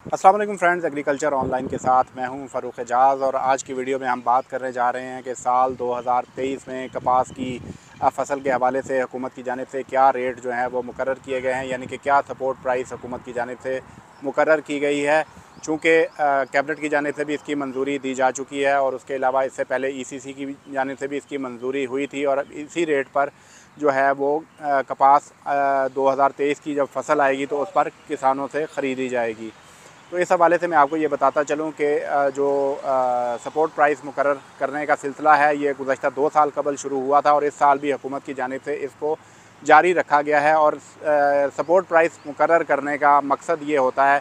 अस्सलाम वालेकुम friends, agriculture online के साथ मैं हूं फ़ारूक एजाज़। और आज की वीडियो में हम बात करने जा रहे हैं कि साल 2023 में कपास की फ़सल के हवाले से हुकूमत की जानिब से क्या रेट जो हैं वो मुकर्रर किए गए हैं, यानी कि क्या सपोर्ट प्राइस हुकूमत की जानिब से मुकर्रर की गई है। चूँकि कैबिनेट की जानिब से भी इसकी मंजूरी दी जा चुकी है और उसके अलावा इससे पहले ECC की जानिब से भी इसकी मंजूरी हुई थी और इसी रेट पर जो है वो कपास 2023 की जब फसल आएगी तो उस पर किसानों से ख़रीदी जाएगी। तो इस हवाले से मैं आपको ये बताता चलूँ कि जो सपोर्ट प्राइस मुकर्रर करने का सिलसिला है ये गुज़श्ता 2 साल कबल शुरू हुआ था और इस साल भी हुकूमत की जानिब से इसको जारी रखा गया है। और सपोर्ट प्राइस मुकर्रर करने का मकसद ये होता है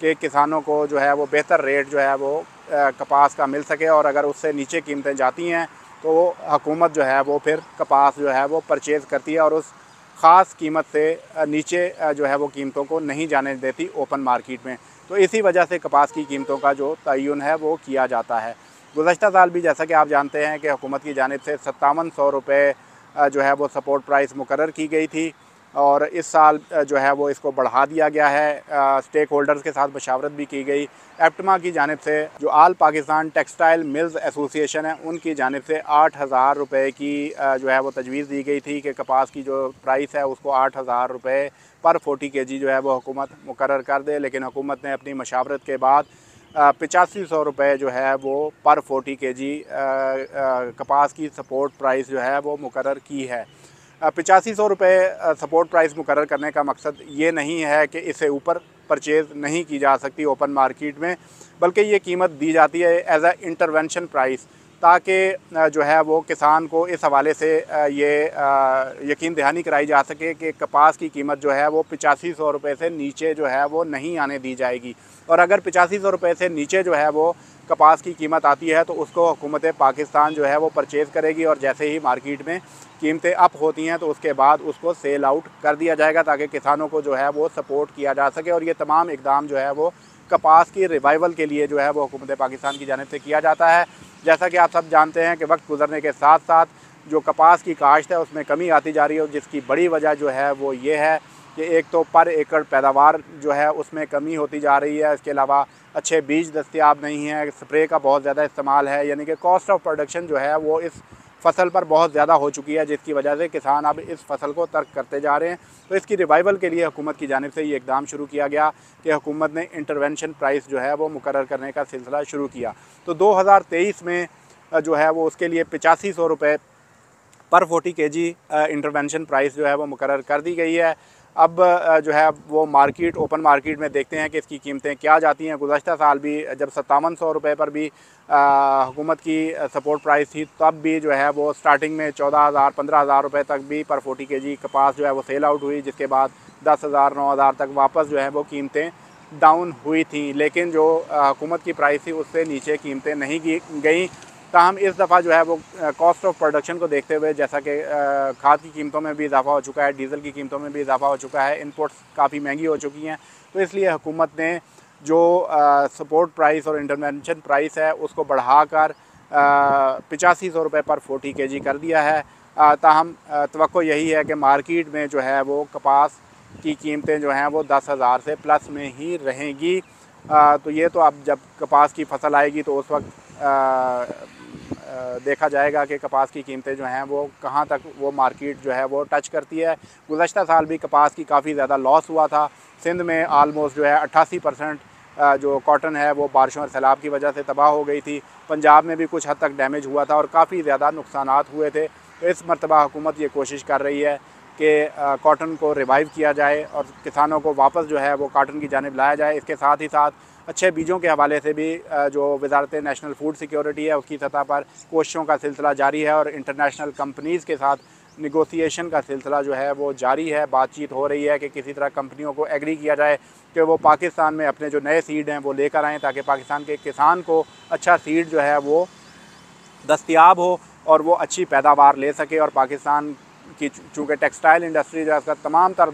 कि किसानों को जो है वो बेहतर रेट जो है वो कपास का मिल सके, और अगर उससे नीचे कीमतें जाती हैं तो हुकूमत जो है वो फिर कपास जो है वो परचेज़ करती है और उस ख़ास कीमत से नीचे जो है वो कीमतों को नहीं जाने देती ओपन मार्केट में। तो इसी वजह से कपास की कीमतों का जो तयन है वो किया जाता है। गुज़श्ता साल भी जैसा कि आप जानते हैं कि हुकूमत की जानिब से 5700 रुपये जो है वो सपोर्ट प्राइस मुकर्रर की गई थी, और इस साल जो है वो इसको बढ़ा दिया गया है। स्टेक होल्डर्स के साथ मशावरत भी की गई। एप्टमा की जानिब से जो आल पाकिस्तान टेक्सटाइल मिल्स एसोसिएशन है उनकी जानिब से 8000 रुपये की जो है वो तजवीज़ दी गई थी कि कपास की जो प्राइस है उसको 8000 रुपये पर 40 kg जो है वो हुकूमत मुकर्रर कर दे। लेकिन हुकूमत ने अपनी मशावरत के बाद 8500 रुपये जो है वो पर 40 kg कपास की सपोर्ट प्राइस जो है वो मुकर्रर की है। 8500 रुपये सपोर्ट प्राइस मुकर्रर करने का मकसद ये नहीं है कि इससे ऊपर परचेज़ नहीं की जा सकती ओपन मार्केट में, बल्कि ये कीमत दी जाती है एज अ इंटरवेंशन प्राइस, ताकि जो है वो किसान को इस हवाले से ये यकीन दहानी कराई जा सके कि कपास की कीमत जो है वो 8500 रुपये से नीचे जो है वो नहीं आने दी जाएगी। और अगर 8500 रुपये से नीचे जो है वो कपास की कीमत आती है तो उसको हुकूमत पाकिस्तान जो है वो परचेज़ करेगी, और जैसे ही मार्केट में कीमतें अप होती हैं तो उसके बाद उसको सेल आउट कर दिया जाएगा, ताकि किसानों को जो है वो सपोर्ट किया जा सके। और ये तमाम इकदाम जो है वो कपास की रिवाइवल के लिए जो है वो हुकूमत पाकिस्तान की जानिब से किया जाता है। जैसा कि आप सब जानते हैं कि वक्त गुजरने के साथ साथ जो कपास की काश्त है उसमें कमी आती जा रही है, जिसकी बड़ी वजह जो है वो ये है कि एक तो पर एकड़ पैदावार जो है उसमें कमी होती जा रही है, इसके अलावा अच्छे बीज दस्तयाब नहीं है, स्प्रे का बहुत ज़्यादा इस्तेमाल है, यानी कि कॉस्ट ऑफ प्रोडक्शन जो है वो इस फसल पर बहुत ज़्यादा हो चुकी है, जिसकी वजह से किसान अब इस फसल को तर्क करते जा रहे हैं। तो इसकी रिवाइवल के लिए हुकूमत की जानिब से ये इकदाम शुरू किया गया कि हुकूमत ने इंटरवेंशन प्राइस जो है वो मुकर्रर करने का सिलसिला शुरू किया। तो 2023 में जो है वो उसके लिए 8500 रुपये पर 40 kg इंटरवेंशन प्राइस जो है वो मुकर्रर कर दी गई है। अब जो है वो मार्केट ओपन मार्केट में देखते हैं कि इसकी कीमतें क्या जाती हैं। गुज़श्ता साल भी जब 5700 रुपये पर भी हुकूमत की सपोर्ट प्राइस थी, तब भी जो है वो स्टार्टिंग में 14000 15000 रुपये तक भी पर 40 kg कपास जो है वो सेल आउट हुई, जिसके बाद 10000 9000 तक वापस जो है वो कीमतें डाउन हुई थी। लेकिन जो हुकूमत की प्राइस थी उससे नीचे कीमतें नहीं गई। ताहम इस दफ़ा जो है वो कॉस्ट ऑफ प्रोडक्शन को देखते हुए, जैसा कि खाद की कीमतों में भी इजाफा हो चुका है, डीज़ल की कीमतों में भी इजाफा हो चुका है, इनपुट्स काफ़ी महंगी हो चुकी हैं, तो इसलिए हुकूमत ने जो सपोर्ट प्राइस और इंटरवेंशन प्राइस है उसको बढ़ाकर 8500 रुपये पर 40 kg कर दिया है। ताहम तवक्को यही है कि मार्केट में जो है वो कपास की कीमतें जो हैं वो 10,000 से प्लस में ही रहेंगी। तो ये तो अब जब कपास की फसल आएगी तो उस वक्त देखा जाएगा कि कपास की कीमतें जो हैं वो कहाँ तक वो मार्केट जो है वो टच करती है। गुज़श्ता साल भी कपास की काफ़ी ज़्यादा लॉस हुआ था। सिंध में आलमोस्ट जो है 88% जो कॉटन है वो बारिशों और सैलाब की वजह से तबाह हो गई थी। पंजाब में भी कुछ हद तक डैमेज हुआ था और काफ़ी ज़्यादा नुकसानात हुए थे। तो इस मरतबा हुकूमत ये कोशिश कर रही है कि कॉटन को रिवाइव किया जाए और किसानों को वापस जो है वो कॉटन की जानिब लाया जाए। इसके साथ ही साथ अच्छे बीजों के हवाले से भी जो वज़ारत नेशनल फूड सिक्योरिटी है उसकी सतह पर कोशिशों का सिलसिला जारी है, और इंटरनेशनल कंपनीज़ के साथ निगोसिएशन का सिलसिला जो है वो जारी है। बातचीत हो रही है कि किसी तरह कंपनियों को एग्री किया जाए कि वो पाकिस्तान में अपने जो नए सीड हैं वो लेकर आएँ, ताकि पाकिस्तान के किसान को अच्छा सीड जो है वो दस्तयाब हो और वो अच्छी पैदावार ले सके। और पाकिस्तान की चूँकि टेक्सटाइल इंडस्ट्री जो है उसका तमाम तर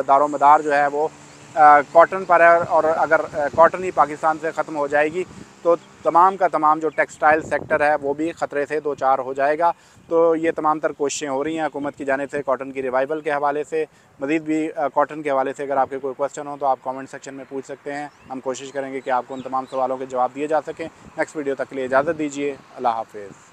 दारोमदार जो है वो कॉटन पर है, और अगर कॉटन ही पाकिस्तान से ख़त्म हो जाएगी तो तमाम का तमाम जो टेक्सटाइल सेक्टर है वो भी ख़तरे से दो चार हो जाएगा। तो ये तमाम तर कोशिशें हो रही हैं हुकूमत की जानिब से कॉटन की रिवाइवल के हवाले से। मज़ीद भी कॉटन के हवाले से अगर आपके कोई क्वेश्चन हो तो आप कमेंट सेक्शन में पूछ सकते हैं। हम कोशिश करेंगे कि आपको उन तमाम सवालों के जवाब दिए जा सकें। नेक्स्ट वीडियो तक के लिए इजाज़त दीजिए। अल्लाह हाफ़िज़।